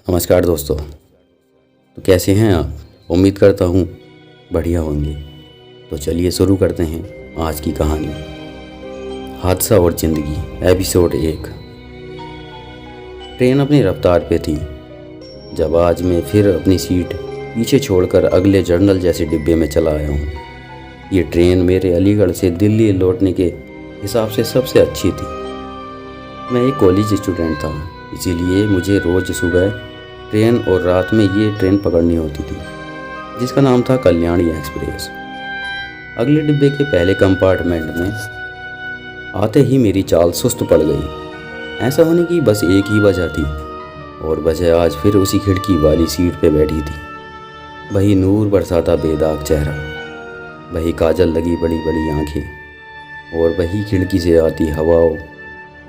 नमस्कार दोस्तों। तो कैसे हैं आप? उम्मीद करता हूँ बढ़िया होंगे। तो चलिए शुरू करते हैं आज की कहानी, हादसा और ज़िंदगी, एपिसोड 1। ट्रेन अपनी रफ्तार पे थी जब आज मैं फिर अपनी सीट पीछे छोड़कर अगले जर्नल जैसे डिब्बे में चला आया हूँ। ये ट्रेन मेरे अलीगढ़ से दिल्ली लौटने के हिसाब से सबसे अच्छी थी। मैं एक कॉलेज स्टूडेंट था, इसीलिए मुझे रोज़ सुबह ट्रेन और रात में ये ट्रेन पकड़नी होती थी जिसका नाम था कल्याणी एक्सप्रेस। अगले डिब्बे के पहले कंपार्टमेंट में आते ही मेरी चाल सुस्त पड़ गई। ऐसा होने की बस एक ही वजह थी, और वजह आज फिर उसी खिड़की वाली सीट पे बैठी थी। वही नूर बरसाता बेदाग चेहरा, वही काजल लगी बड़ी बड़ी आंखें, और वही खिड़की से आती हवाओं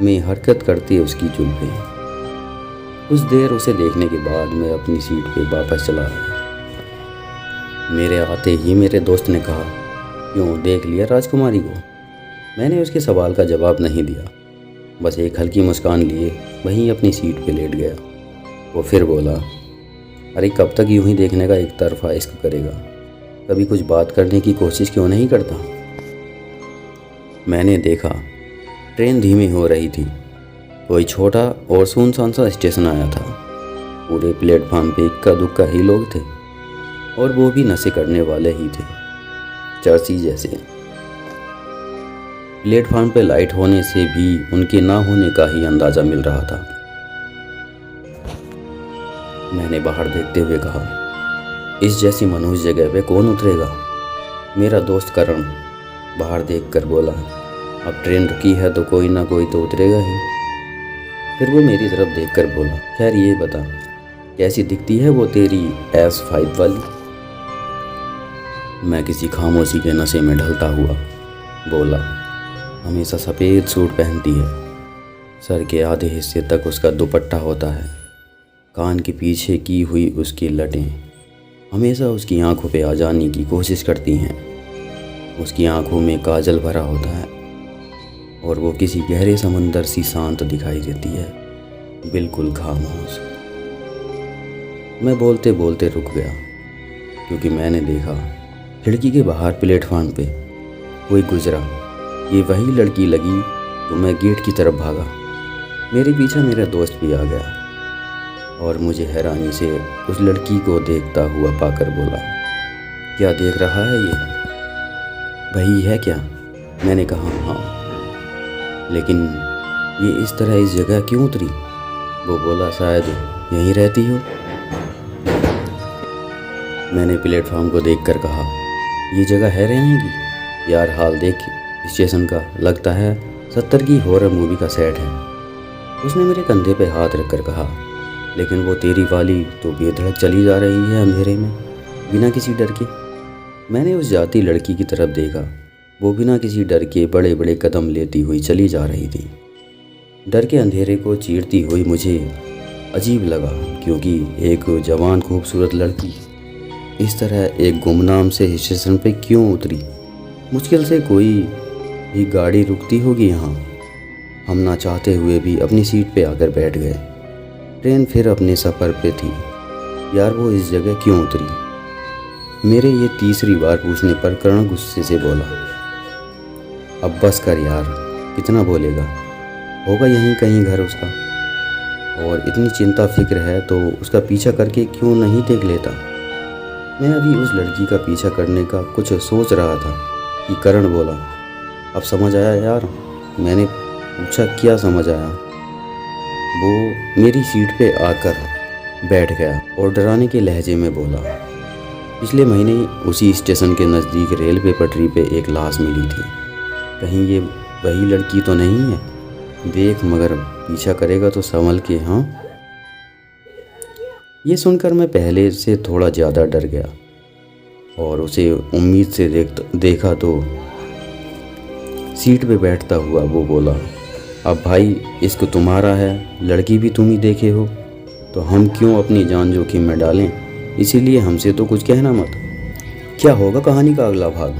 में हरकत करते उसकी जुल्फें। कुछ देर उसे देखने के बाद मैं अपनी सीट पे वापस चला आया। मेरे आते ही मेरे दोस्त ने कहा, क्यों, देख लिया राजकुमारी को? मैंने उसके सवाल का जवाब नहीं दिया, बस एक हल्की मुस्कान लिए वहीं अपनी सीट पे लेट गया। वो फिर बोला, अरे कब तक यूं ही देखने का एक तरफा इश्क करेगा? कभी कुछ बात करने की कोशिश क्यों नहीं करता? मैंने देखा ट्रेन धीमी हो रही थी। कोई छोटा और सुनसान सा स्टेशन आया था। पूरे प्लेटफॉर्म पे इक्का दुक्का ही लोग थे, और वो भी नशे करने वाले ही थे, चर्सी जैसे। प्लेटफॉर्म पे लाइट होने से भी उनके ना होने का ही अंदाज़ा मिल रहा था। मैंने बाहर देखते हुए कहा, इस जैसी मनुष्य जगह पे कौन उतरेगा? मेरा दोस्त करण बाहर देखकर बोला, अब ट्रेन रुकी है तो कोई ना कोई तो उतरेगा ही। फिर वो मेरी तरफ देखकर बोला, खैर ये बता, कैसी दिखती है वो तेरी S5 वाली? मैं किसी खामोशी के नशे में ढलता हुआ बोला, हमेशा सफ़ेद सूट पहनती है, सर के आधे हिस्से तक उसका दुपट्टा होता है, कान के पीछे की हुई उसकी लटें हमेशा उसकी आंखों पे आ जाने की कोशिश करती हैं। उसकी आंखों में काजल भरा होता है, और वो किसी गहरे समंदर सी शांत दिखाई देती है, बिल्कुल खामोश। मैं बोलते बोलते रुक गया, क्योंकि मैंने देखा खिड़की के बाहर प्लेटफॉर्म पे कोई गुजरा। ये वही लड़की लगी तो मैं गेट की तरफ भागा। मेरे पीछे मेरा दोस्त भी आ गया, और मुझे हैरानी से उस लड़की को देखता हुआ पाकर बोला, क्या देख रहा है ये? वही है क्या? मैंने कहा, हाँ, लेकिन ये इस तरह इस जगह क्यों उतरी? वो बोला, शायद यहीं रहती हो। मैंने प्लेटफॉर्म को देखकर कहा, ये जगह है रहने की? यार हाल देख स्टेशन का, लगता है 70 की हॉरर मूवी का सेट है। उसने मेरे कंधे पे हाथ रखकर कहा, लेकिन वो तेरी वाली तो बेधड़क चली जा रही है अंधेरे में, बिना किसी डर के। मैंने उस जाती लड़की की तरफ देखा। वो बिना किसी डर के बड़े बड़े कदम लेती हुई चली जा रही थी। डर के अंधेरे को चीरती हुई मुझे अजीब लगा, क्योंकि एक जवान खूबसूरत लड़की इस तरह एक गुमनाम से स्टेशन पे क्यों उतरी? मुश्किल से कोई भी गाड़ी रुकती होगी यहाँ। हम ना चाहते हुए भी अपनी सीट पे आकर बैठ गए। ट्रेन फिर अपने सफ़र पे थी। यार वो इस जगह क्यों उतरी? मेरे ये तीसरी बार पूछने पर करण गुस्से से बोला, अब बस कर यार, कितना बोलेगा? होगा यहीं कहीं घर उसका, और इतनी चिंता फिक्र है तो उसका पीछा करके क्यों नहीं देख लेता? मैं अभी उस लड़की का पीछा करने का कुछ सोच रहा था कि करण बोला, अब समझ आया यार? मैंने पूछा, क्या समझ आया? वो मेरी सीट पे आकर बैठ गया और डराने के लहजे में बोला, पिछले महीने उसी स्टेशन के नज़दीक रेलवे पटरी पे एक लाश मिली थी। कहीं ये वही लड़की तो नहीं है? देख, मगर पीछा करेगा तो संभल के। हाँ। ये सुनकर मैं पहले से थोड़ा ज़्यादा डर गया, और उसे उम्मीद से देखा तो सीट पे बैठता हुआ वो बोला, अब भाई इश्क तुम्हारा है, लड़की भी तुम ही देखे हो, तो हम क्यों अपनी जान जोखिम में डालें? इसीलिए हमसे तो कुछ कहना मत। क्या होगा कहानी का अगला भाग?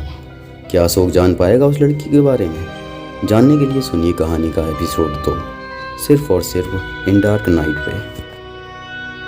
क्या अशोक जान पाएगा उस लड़की के बारे में? जानने के लिए सुनिए कहानी का एपिसोड 2, सिर्फ और सिर्फ इन डार्क नाइट पे।